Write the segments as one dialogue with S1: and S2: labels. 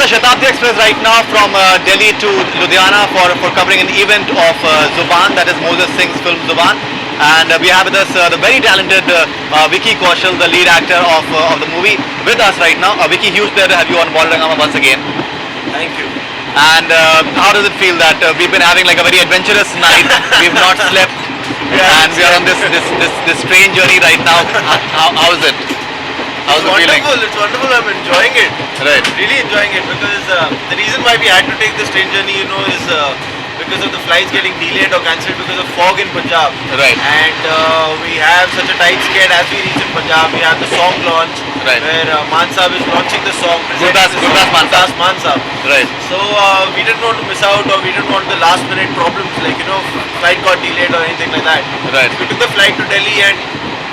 S1: Shatabdi Express right now from Delhi to Ludhiana for covering an event of Zuban, that is Moses Singh's film Zuban. And we have with us the very talented Vicky Kaushal, the lead actor of the movie, with us right now. Vicky, huge pleasure to have you on Bollywood once again.
S2: Thank you.
S1: And how does it feel that we've been having like a very adventurous night? We've not slept, and we are on this train journey right now. How is it? How's it feeling?
S2: It's wonderful. I'm enjoying it.
S1: Right.
S2: Really enjoying it because the reason why we had to take this train journey, is because of the flights getting delayed or cancelled because of fog in Punjab.
S1: Right.
S2: And we have such a tight schedule as we reach in Punjab. We have the song launch where Man Saab is launching the song.
S1: Gurdas
S2: Man Saab.
S1: Right.
S2: So we didn't want to miss out, or we didn't want the last minute problems like flight got delayed or anything like that.
S1: Right.
S2: So we took the flight to Delhi, and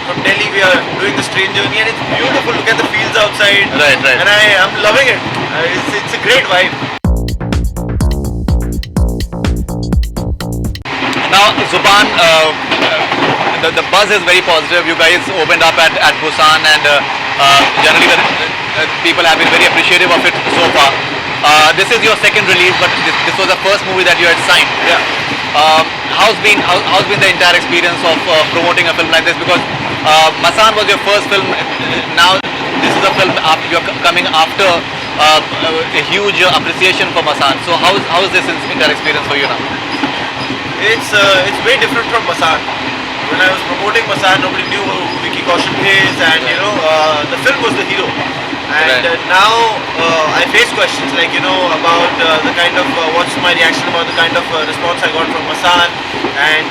S2: from Delhi we are doing the train journey, and it's beautiful. Look at the fields outside.
S1: Right.
S2: And I'm loving it. It's a great vibe.
S1: Now, Zuban, the buzz is very positive. You guys opened up at Busan, and generally the people have been very appreciative of it so far. This is your second release, but this was the first movie that you had signed.
S2: Yeah.
S1: How's been the entire experience of promoting a film like this? Because Masaan was your first film. Now this is a film you're coming after a huge appreciation for Masaan. So how is this entire experience for you now?
S2: It's way different from Masaan. When I was promoting Masaan, nobody knew who Vicky Kaushal is, and the film was the hero. And now I face questions like about the kind of what's my reaction about the kind of response I got from Masaan, and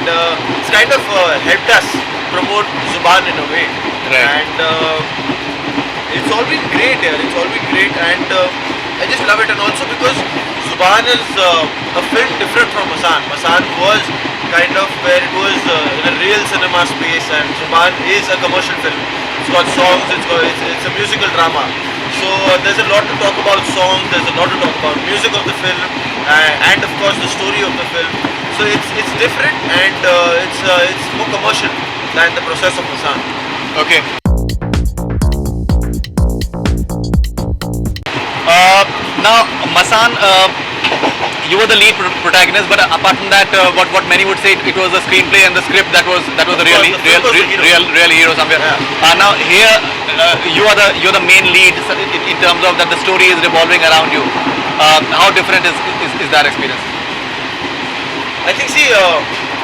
S2: it's kind of helped us promote Zuban in a way.
S1: Right.
S2: And it's all been great here. It's all been great, and I just love it. And also because Zuban is a film different from Masaan. Masaan was kind of where it was in a real cinema space, and Zuban is a commercial film. It's got songs, it's a musical drama. So there's a lot to talk about songs, there's a lot to talk about music of the film, and of course the story of the film. So it's different, and it's more commercial than the process of Masaan.
S1: Okay. Now, Masaan, you were the lead protagonist, but apart from that, what many would say, it was the screenplay and the script that was the real hero somewhere.
S2: Yeah.
S1: Now here, you're the main lead in terms of that the story is revolving around you. How different is that experience?
S2: I think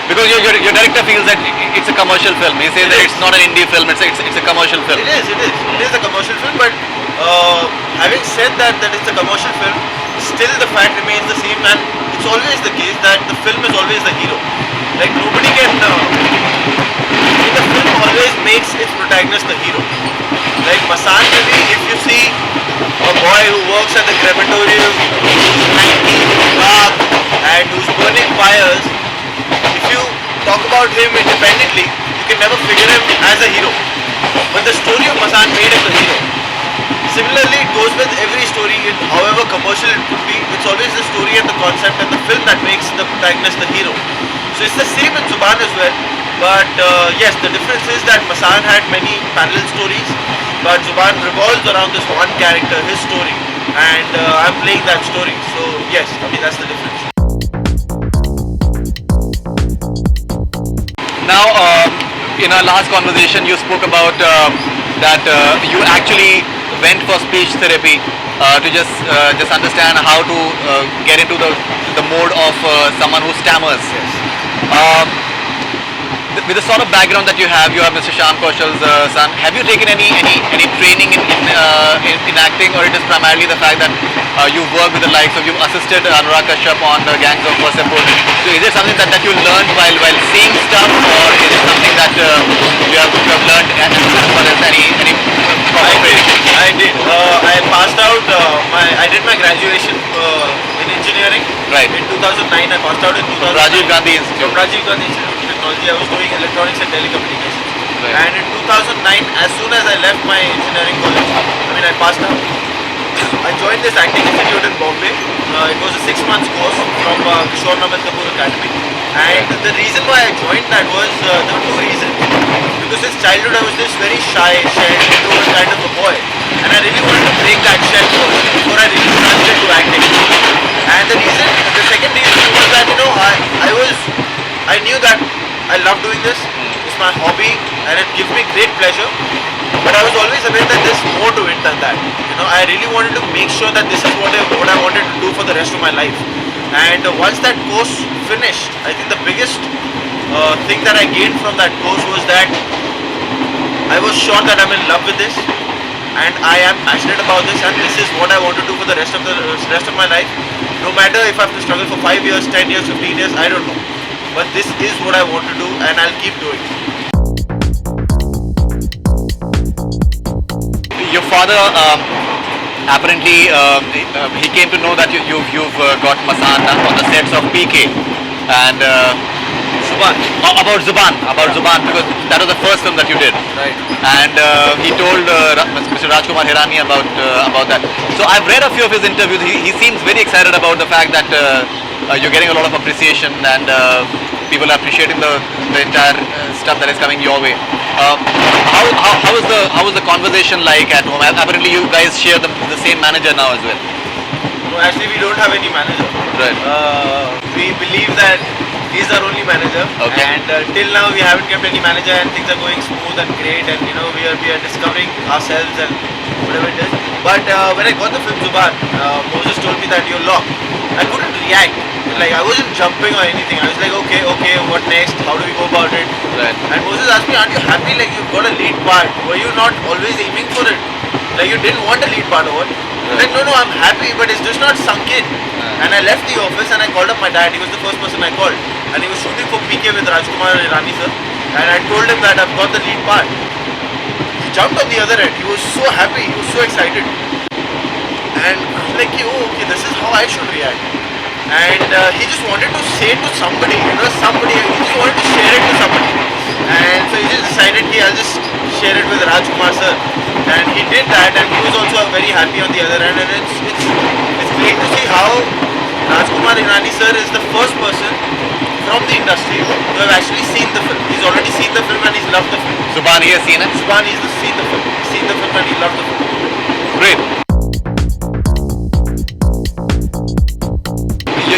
S1: because your director feels that it's a commercial film. He says that it's not an indie film. It's a commercial film.
S2: It is a commercial film, but having said that it's a commercial film, still the fact remains the same, and it's always the case that the film is always the hero. Like nobody can, the film always makes its protagonist the hero. Like Masaan movie, if you see a boy who works at the crematorium, who's 90, dark, and who's burning fires, if you talk about him independently, you can never figure him as a hero. But the story of Masaan made him the hero. Similarly, it goes with every story, however commercial it could be. It's always the story and the concept and the film that makes the protagonist the hero. So it's the same in Zuban as well. But yes, the difference is that Masaan had many parallel stories, but Zuban revolves around this one character, his story, and I'm playing that story. So yes, that's the difference.
S1: Now, in our last conversation, you spoke about that you actually went for speech therapy to just understand how to get into the mode of someone who stammers.
S2: Yes.
S1: With the sort of background that you have Mr. Shyam Kaushal's son. Have you taken any training in acting, or it is primarily the fact that you've worked with the likes of, you've assisted Anurag Kashyap on the Gangs of Wasseypur? So is it something that you learned while seeing stuff, or is it something that you have learned as far as any proper training?
S2: I did. I passed out. I did my graduation in engineering.
S1: Right.
S2: In 2009, I passed out in 2009.
S1: Rajiv Gandhi Institute.
S2: From Rajiv Gandhi Institute of Technology. I was doing electronics and telecommunications.
S1: Right.
S2: And in 2009, as soon as I left my engineering college, I passed out. I joined this acting institute in Bombay. It was a 6 months course from Kishore Namal Kapoor Academy. And the reason why I joined that was, there were two reasons. Because it's childhood I was this very shy, introvert kind of a boy, and I really wanted to break that shell first before I really started to acting. And the second reason was that I knew that I love doing this. It's my hobby, and it gives me great pleasure. But I was always aware that there's more to it than that. I really wanted to make sure that this is what I wanted to do for the rest of my life. And once that course finished, I think the biggest thing that I gained from that course was that I was sure that I'm in love with this, and I am passionate about this, and this is what I want to do for the rest of my life. No matter if I have to struggle for 5 years, 10 years, 15 years, I don't know. But this is what I want to do, and I'll keep doing it.
S1: Your father apparently he came to know that you've got Masan on the sets of PK and
S2: Subhan.
S1: about Zuban because that was the first film that you did.
S2: Right.
S1: And he told Mr. Rajkumar Hirani about that. So I've read a few of his interviews. He seems very excited about the fact that you're getting a lot of appreciation and people are appreciating the entire stuff that is coming your way. How is the conversation like at home? Apparently you guys share the same manager now as well.
S2: No, actually we don't have any manager.
S1: Right.
S2: We believe that he's our only manager.
S1: Okay.
S2: And till now we haven't kept any manager, and things are going smooth and great, and we are discovering ourselves and whatever it is. But when I got the film Zuban, Moses told me that you're locked. I couldn't react. Like I wasn't jumping or anything. I was like, okay, what next? How do we go about it?
S1: Right.
S2: And Moses asked me, aren't you happy? Like you've got a lead part. Were you not always aiming for it? Like you didn't want a lead part or what? Like no, I'm happy, but it's just not sunk in. And I left the office and I called up my dad. He was the first person I called, and he was shooting for PK with Rajkumar Hirani sir. And I told him that I've got the lead part. He jumped on the other end. He was so happy. He was so excited. And I was like, oh, okay, this is how I should react. And he just wanted to say it to somebody, he just wanted to share it to somebody. And so he just decided, I'll just share it with Rajkumar sir. And he did that, and he was also very happy on the other end. And it's great to see how Rajkumar Hirani sir is the first person from the industry to have actually seen the film. He's already seen the film and he's loved the film.
S1: Zuban, he has seen it?
S2: Subhan, he's seen the film. He's seen the film and he loved the film.
S1: Great.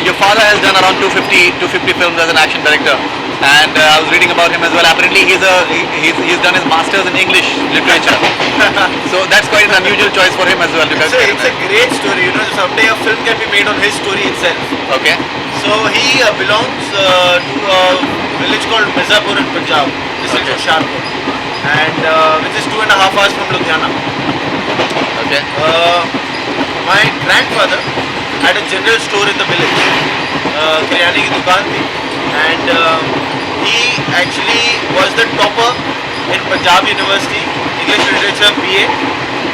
S1: Your father has done around 250 films as an action director, and I was reading about him as well. Apparently, he's done his masters in English literature, so that's quite an unusual choice for him as well.
S2: So it's a great story. Someday a film can be made on his story itself.
S1: Okay.
S2: So he belongs to a village called Mirzapur in Punjab. This is Hoshiarpur, and which is 2.5 hours from Ludhiana.
S1: Okay.
S2: My grandfather had a general store in the village, kiryane ki dukaan thi, and he actually was the topper in Punjab University, English Literature BA,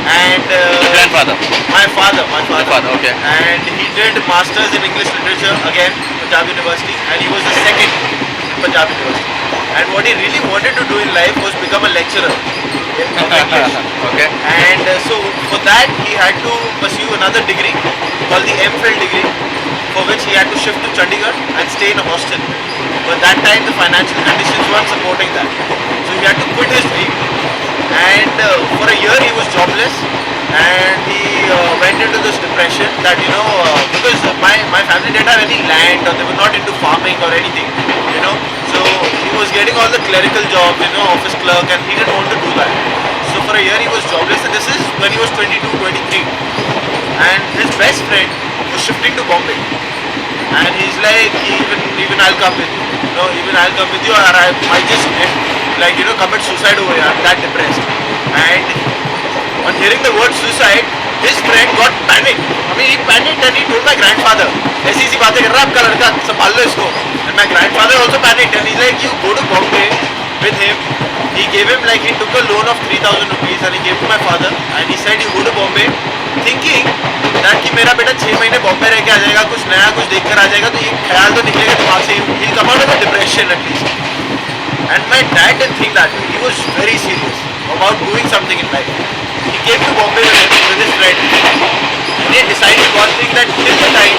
S2: and
S1: Grandfather.
S2: my father,
S1: Okay.
S2: and he did masters in English Literature again, Punjab University, and he was the second in Punjab University. And what he really wanted to do in life was become a lecturer of English.
S1: Okay.
S2: And so for that he had to pursue another degree called the MPhil degree, for which he had to shift to Chandigarh and stay in a hostel. But that time the financial conditions weren't supporting that. So he had to quit his dream. And for a year he was jobless, and he went into this depression that because my family didn't have any land, or they were not into farming or anything, so he was getting all the clerical jobs, office clerk, and he didn't want to do that. So for a year he was jobless, and this is when he was 22, 23, and his best friend was shifting to Bombay, and he's like, even I'll come with you, even I'll come with you, or I might just commit suicide over here. I'm that depressed. And on hearing the word suicide, his friend got panicked. He panicked and he told my grandfather, ऐसी बातें कर रहा है आपका लड़का, संभाल लो इसको. And my grandfather also panicked, and he's like, you go to Bombay with him. He gave him, he took a loan of 3,000 rupees and he gave to my father, and he said, you go to Bombay thinking that कि मेरा बेटा 6 महीने बॉम्बे रह के आ जाएगा, कुछ नया कुछ देख कर आ जाएगा, तो ये ख्याल तो निकलेगा दिमाग से, he'll come out of the depression at least. And my dad didn't think that way. He was very serious about doing something in life. He came to Bombay with his friend, and he decided one thing, that till the time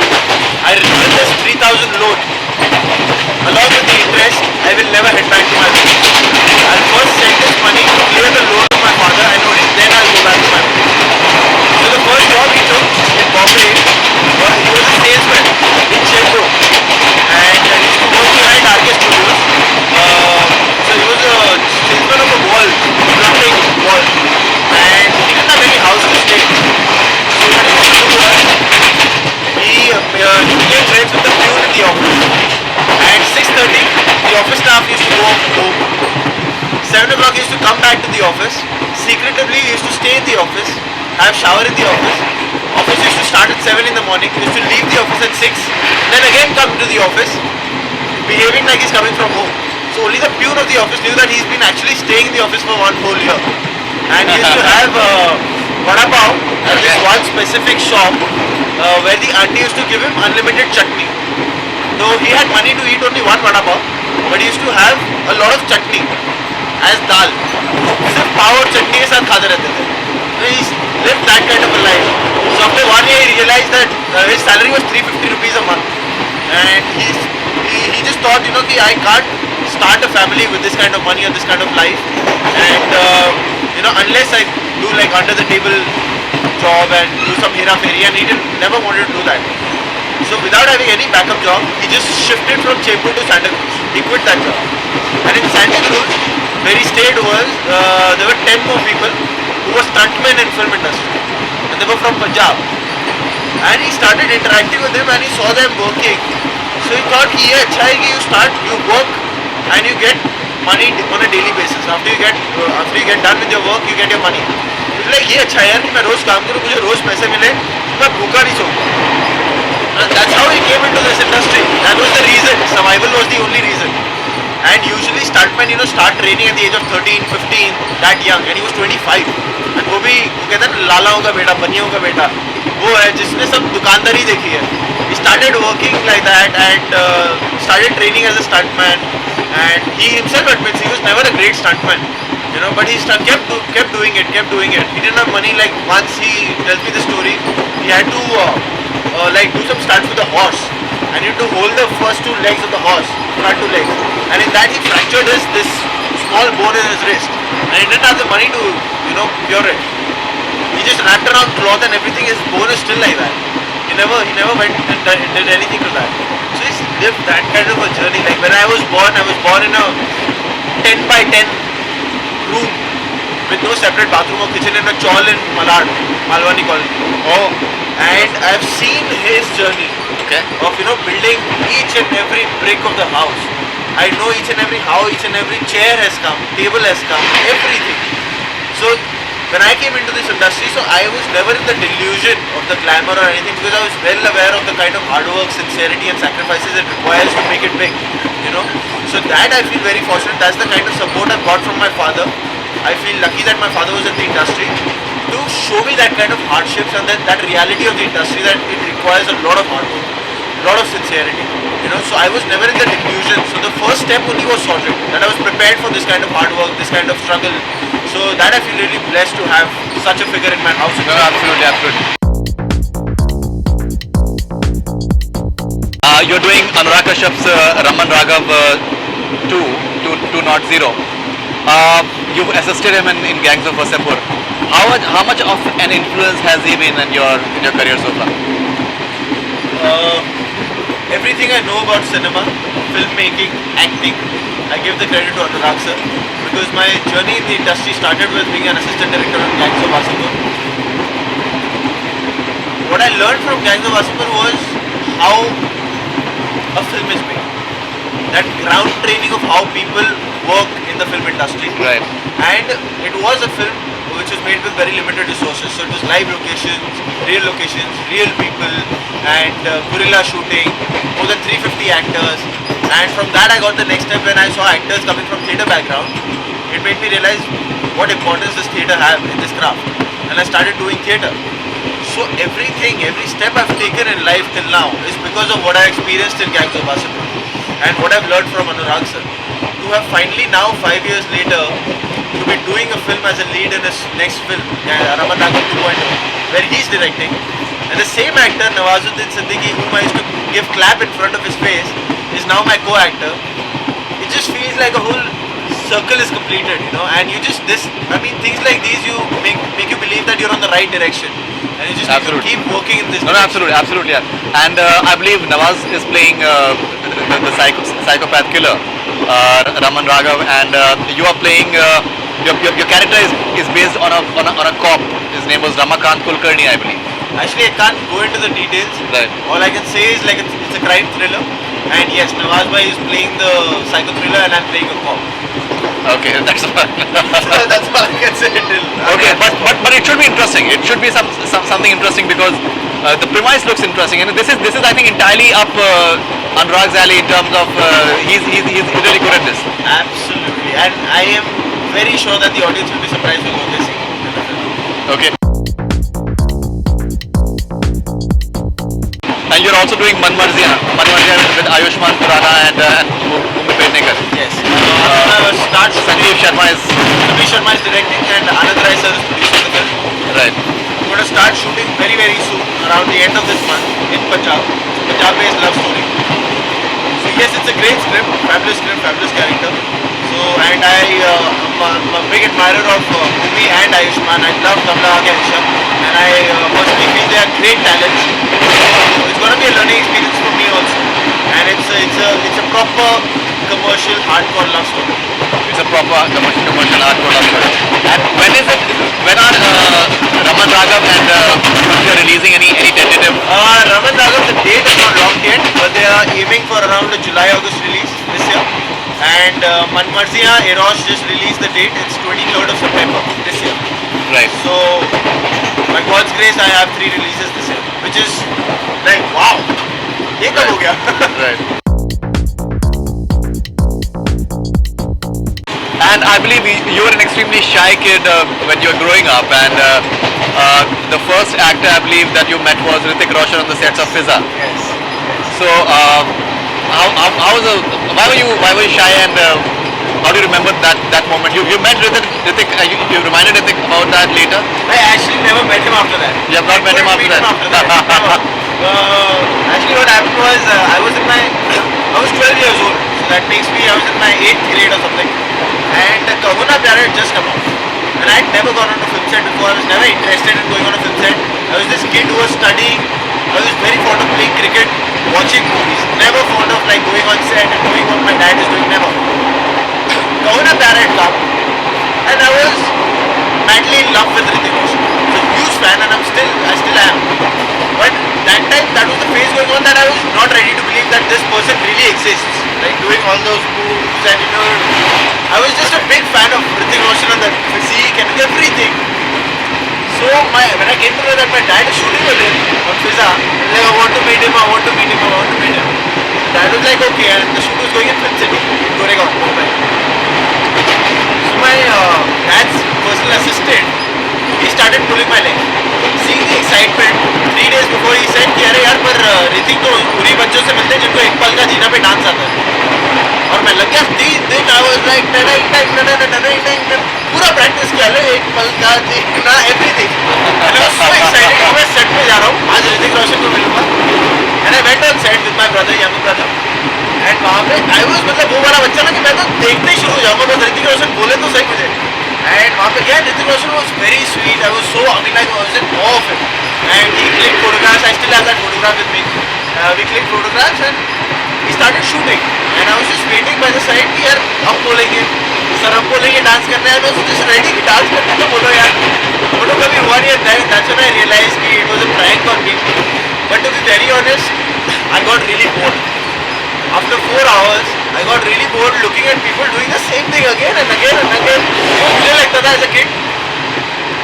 S2: I repay this 3,000 loan, along with the interest, I will never head back to my home. I'll first send this money the office. Secretively, he used to stay in the office, have shower in the office. Office used to start at 7 in the morning. He used to leave the office at 6. Then again come to the office, behaving like he's coming from home. So only the peon of the office knew that he's been actually staying in the office for one whole year. And he used to have vada pav at this one specific shop where the auntie used to give him unlimited chutney. Though he had money to eat only one vada pav, but he used to have a lot of chutney as dal. सिर्फ पाव और चटनी के साथ खाते रहते थे. So he lived that kind of a life. So after 1 year he realized that his salary was 350 rupees a month. And he just thought, you know, कि I can't start a family with this kind of money or this kind of life. And you know, unless I do like under the table job and do some hera fairy, and he never wanted to do that. So without having any backup job, he just shifted from Chembur to Santa Cruz. He quit that job. And in Santa Cruz, where he stayed was, there were 10 more people who were stuntmen in film industry. And they were from Punjab. And he started interacting with them and he saw them working. So he thought, ये अच्छा है कि you work and you get money on a daily basis. After you get done with your work, you get your money. He's like, ये अच्छा है यार कि मैं रोज काम करूँ, मुझे रोज पैसे मिले, मैं भूखा नहीं सोऊंगा. And that's how he came into this industry. That was the reason. Survival was the only reason. And usually stuntmen, you know, start training at the age of 13, 15, that young. And he was 25. And वो कहता है लालाओं का बेटा, बनियों का बेटा, वो है जिसने सब दुकानदारी देखी है. He started working like that and started training as a stuntman. And he himself admits he was never a great stuntman. You know, but he kept doing it. He didn't have money. Like once he tells me the story, he had to like do some stunts with a horse, and he had to hold the first two legs of the horse, front two legs, and in that he fractured this small bone in his wrist, and he didn't have the money to, you know, cure it. He just wrapped around cloth and everything. His bone is still like that. He never went and did anything to that. So he's lived that kind of a journey. Like when I was born in a 10 by 10 room with no separate bathroom or kitchen in a chawl in Malad, Malwani colony.
S1: Oh.
S2: And I've seen his journey of, you know, building each and every brick of the house. I know each and every how each and every chair has come, table has come, everything. So when I came into this industry, so I was never in the delusion of the glamour or anything, because I was well aware of the kind of hard work, sincerity and sacrifices it requires to make it big, you know. So that I feel very fortunate. That's the kind of support I've got from my father. I feel lucky that my father was in the industry to show me that kind of hardships and that reality of the industry, that it requires a lot of hard work, a lot of sincerity, you know. So I was never in the delusion. So the first step only was sorted, that I was prepared for this kind of hard work, this kind of struggle. So that I feel really blessed to have such a figure in my house.
S1: No, absolutely. You're doing Anurag Kashyap's Raman Raghav 2.0. You've assisted him in Gangs of Wasseypur. How much of an influence has he been in your career so far?
S2: Everything I know about cinema, filmmaking, acting, I give the credit to Anurag sir, because my journey in the industry started with being an assistant director on Gangs of Wasseypur. What I learned from Gangs of Wasseypur was how a film is made. That ground training of how people work in the film industry.
S1: Right.
S2: And it was a film which was made with very limited resources. So it was live locations, real people, and guerrilla shooting, more than 350 actors. And from that I got the next step when I saw actors coming from theatre background. It made me realize what importance does theatre have in this craft. And I started doing theatre. So every step I've taken in life till now is because of what I experienced in Gangs of Wasseypur and what I've learned from Anurag sir. To have finally now, 5 years later, to be doing a film as a lead in his next film, Raman Raghav 2.0, where he's directing, and the same actor, Nawazuddin Siddiqui, whom I used to give clap in front of his face, is now my co-actor. It just feels like a whole circle is completed, you know, and things like these you make you believe that you're on the right direction. And you just need to keep working in this direction.
S1: Absolutely. Yeah. And I believe Nawaz is playing the psychopath killer, Raman Raghav, and you are playing. Your character is based on a cop. His name was Ramakant Kulkarni, I believe.
S2: Actually, I can't go into the details.
S1: Right.
S2: All I can say is like it's a crime thriller, and yes, Nawaz bhai is playing the psycho thriller, and I'm playing a cop.
S1: Okay, that's fine.
S2: That's all I can say till.
S1: Okay, but it should be interesting. It should be something interesting because the premise looks interesting, and this is I think entirely up Anurag's alley in terms of he's really good at this.
S2: Absolutely, and I am very sure that the audience will be surprised with what they see in the film.
S1: Okay. And you're also doing Manmarziyan with Ayushmann Khurrana and Bhumi Pednekar.
S2: Yes. Start
S1: Sanjeev Sharma is
S2: Sanjeev Sharma is directing and Anand Rai sir is producing the film.
S1: right.
S2: We're going to start shooting very very soon, around the end of this month in Punjab. It's a Punjab-based love story. So yes, it's a great script, fabulous character. So and I'm a big admirer of Bhumi and Ayushmann. I love Kamala and Rishabh, and I personally feel they are great talents. So it's going to be a learning experience for me also, and it's a proper commercial hardcore love story.
S1: It's a proper commercial hardcore love story. And when is it? When are Raman Raghav and you're releasing any tentative?
S2: Raman Raghav, the date is not locked yet, but they are aiming for around a July-August release this year. And Manmarziyan, Erosh just released the date. It's 23rd of September this year.
S1: Right.
S2: So, by God's grace, I have 3 releases this year, which is like wow. ये कब हो गया?
S1: Right. And I believe you were an extremely shy kid when you were growing up, and the first actor I believe that you met was Hrithik Roshan on the sets of Fizza.
S2: Yes.
S1: So, how was why were you shy, and how do you remember that moment? You met Hrithik. You reminded Hrithik about that later.
S2: I actually never met him after that.
S1: You have not met him after that.
S2: Actually, what happened was I was 12 years old. So that makes me I was in my 8th grade or something. And Kahuna Pyara had just come out. And I had never gone on a film set before. I was never interested in going on a film set. I was this kid who was studying. I was very fond of playing cricket, watching movies. Never fond of like going on set and doing what my dad is doing. Never. Kahuna Pyara had come. And I was madly in love with Hrithik Roshan. I was a huge fan, and I still am. But that time, that was the phase going on that I was not ready to believe that this person really exists. Like doing all those moves, and I was just a big fan of Hrithik Roshan and the physique and everything. So when I came to know that my dad is shooting with him on Fizza, like I want to meet him. Dad was like, okay, and the shoot was going in Film City, Goregaon, Mumbai. So my dad's personal assistant, he started pulling my leg. Seeing the excitement, 3 days before he said कि अरे यार पर ऋतिक तो उन्हीं बच्चों से मिलते हैं जिनको एक पल का जीना पे डांस आता है. और मैं लग गया 3 दिन I was like पूरा प्रैक्टिस किया ले एक पल का जीना everything. And I was so excited कि मैं सेट पे जा रहा हूँ आज ऋतिक रोशन को मिलूंगा. And I went on set with my brother, younger brother. And वहाँ पे I was मतलब वो वाला बच्चा ना कि मैं तो देखते ही शुरू हो जाऊँगा बस ऋतिक रोशन बोले तो सही मुझे. And वहाँ पे गया Hrithik Roshan was very sweet. I was so I was in awe of him. And he clicked photographs. I still have that photograph with me. We clicked photographs and we started shooting. And I was just waiting by the side कि यार अब बोलेंगे sir अब बोलेंगे dance करना है. I was just ready कि dance करना तो बोलो यार. बोलो कभी हुआ नहीं है. That's when I realized कि it was a prank on me. But to be very honest, I got really bored. After 4 hours, I got really bored looking at people doing the same thing again and again and again. मुझे लगता था as a kid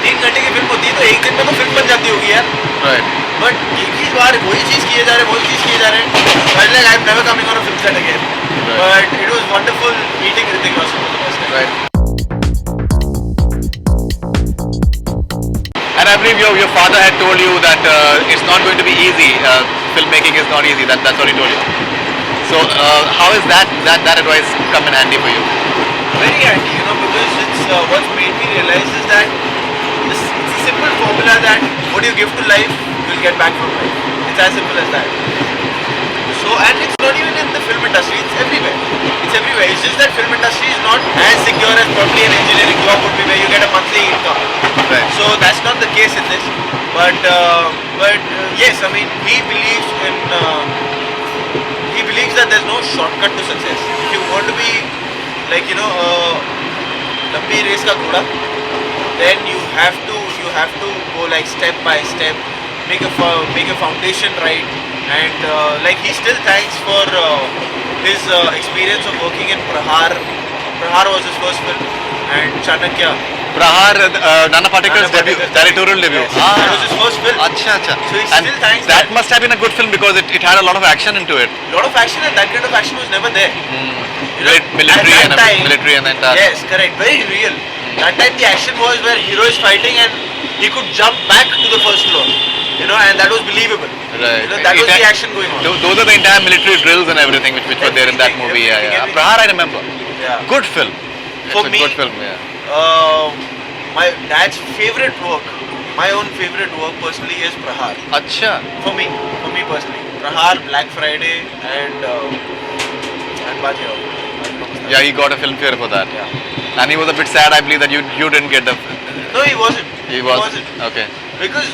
S2: 3 घंटे की film होती है तो एक दिन में तो फिल्म बन जाती होगी यार.
S1: Right.
S2: But एक ही बार वही चीज़ किए जा रहे हैं. I was like I'm never coming on a film set again.
S1: Right.
S2: But it was wonderful meeting Hrithik Roshan for the first time.
S1: Right. And I believe your father had told you that it's not going to be easy. Filmmaking is not easy. That's what he told you. So how is that advice come in handy for you?
S2: Very handy, because it's what's made me realize is that it's a simple formula that what you give to life, you'll get back from life. It's as simple as that. So, and it's not even in the film industry, it's everywhere. It's just that film industry is not as secure as probably an engineering job would be where you get a monthly income.
S1: Right.
S2: So that's not the case in this. But yes, I mean, he believes that there's no shortcut to success. If you want to be like लंबी race का घोड़ा, then you have to go like step by step, make a foundation right, and like he still thanks for his experience of working in Prahar Prahar was his first film, and Chanakya.
S1: Prahar, Nana Patekar's
S2: Nana
S1: debut,
S2: Patekar's
S1: directorial debut.
S2: Yes, that was his first film.
S1: Acha, acha.
S2: So he
S1: And
S2: still thanks
S1: that
S2: that.
S1: must have been a good film because it had a lot of action into it.
S2: A lot of action, and that kind of action was never there. You know,
S1: Military
S2: at that time,
S1: military and the entire.
S2: Yes, correct. Very real. That time the action was where hero is fighting and he could jump back to the first floor. You know, and that was believable.
S1: Right.
S2: You know, that was the action going on.
S1: Those are the entire military drills and everything which were there in that
S2: Everything,
S1: movie. Yeah, yeah.
S2: everything.
S1: Prahar, I remember.
S2: Yeah.
S1: Good film.
S2: For
S1: It's a
S2: me,
S1: good film. Yeah.
S2: My dad's favorite work, my own favorite work personally is Prahar.
S1: Acha.
S2: For me personally, Prahar, Black Friday, and Bajirao.
S1: Yeah, he got a Filmfare for that.
S2: Yeah.
S1: And he was a bit sad, I believe, that you didn't get the.
S2: No, he wasn't.
S1: He wasn't. Okay.
S2: Because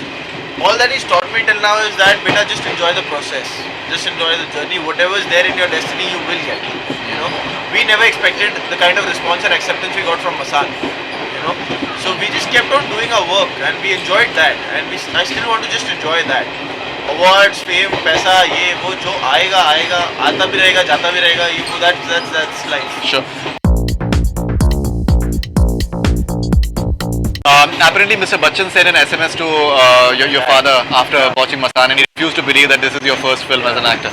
S2: all that he's taught me till now is that beta, just enjoy the process, just enjoy the journey. Whatever is there in your destiny, you will get. You know, we never expected the kind of response and acceptance we got from Masan. You know, so we just kept on doing our work and we enjoyed that, and I still want to just enjoy that. Awards, fame, पैसा, ये वो जो आएगा आएगा, आता भी रहेगा, जाता भी रहेगा. You know, that's life.
S1: Sure. Apparently, Mr. Bachchan said an SMS to your father after watching Masan, and he refused to believe that this is your first film as an actor.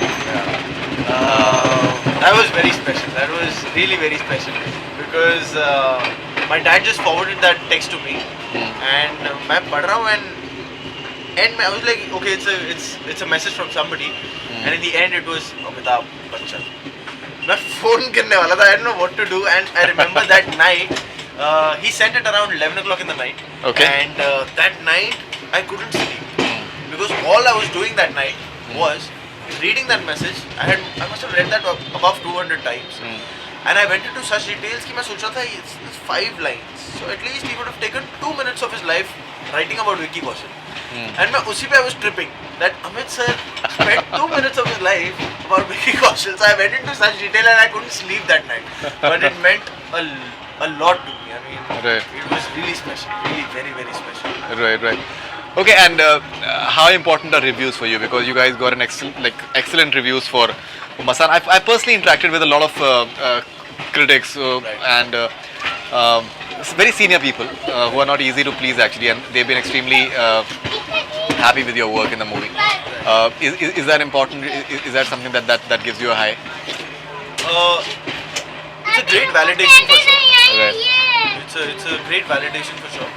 S2: That was very special. That was really very special because my dad just forwarded that text to me, and मैं पढ़ रहा हूँ and I was like, okay, it's a message from somebody, and in the end it was Amitabh Bachchan. मैं phone करने वाला था, I didn't know what to do, and I remember that night. He sent it around 11 o'clock in the night.
S1: Okay.
S2: And that night I couldn't sleep because all I was doing that night was reading that message. I must have read that above 200 times. And I went into such details कि मैं सोच रहा था it's 5 lines. So at least he would have taken 2 minutes of his life writing about Vicky Kaushal. And मैं उसी पे I was tripping that Amit sir spent 2 minutes of his life about Vicky Kaushal. So I went into such detail and I couldn't sleep that night. But it meant a lot to me. I mean,
S1: Right.
S2: it was really special. Really very, very special.
S1: Right, right. Okay, and how important are reviews for you? Because you guys got an excellent reviews for Masan. I personally interacted with a lot of critics and very senior people who are not easy to please actually, and they've been extremely happy with your work in the movie. Is that important? Is that something that gives you a high?
S2: It's a great validation for sure.
S1: Right.
S2: It's a great validation for sure.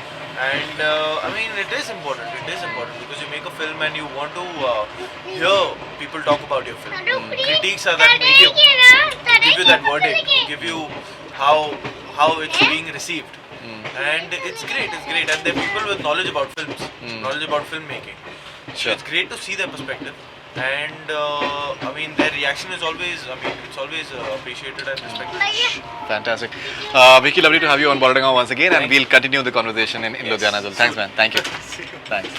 S2: And I mean, it is important. It is important because you make a film and you want to hear people talk about your film. Critiques are that medium. Give you that verdict. Give you how it's being received. And it's great. It's great. And they're people with knowledge about films, knowledge about filmmaking. So
S1: Sure.
S2: it's great to see their perspective. And I mean, their reaction is always. I mean, it's always appreciated and respected.
S1: Fantastic. Vicky, lovely to have you on Boarding once again, and we'll continue the conversation in Ludhiana as well. Thanks, man. Thank you. Thanks.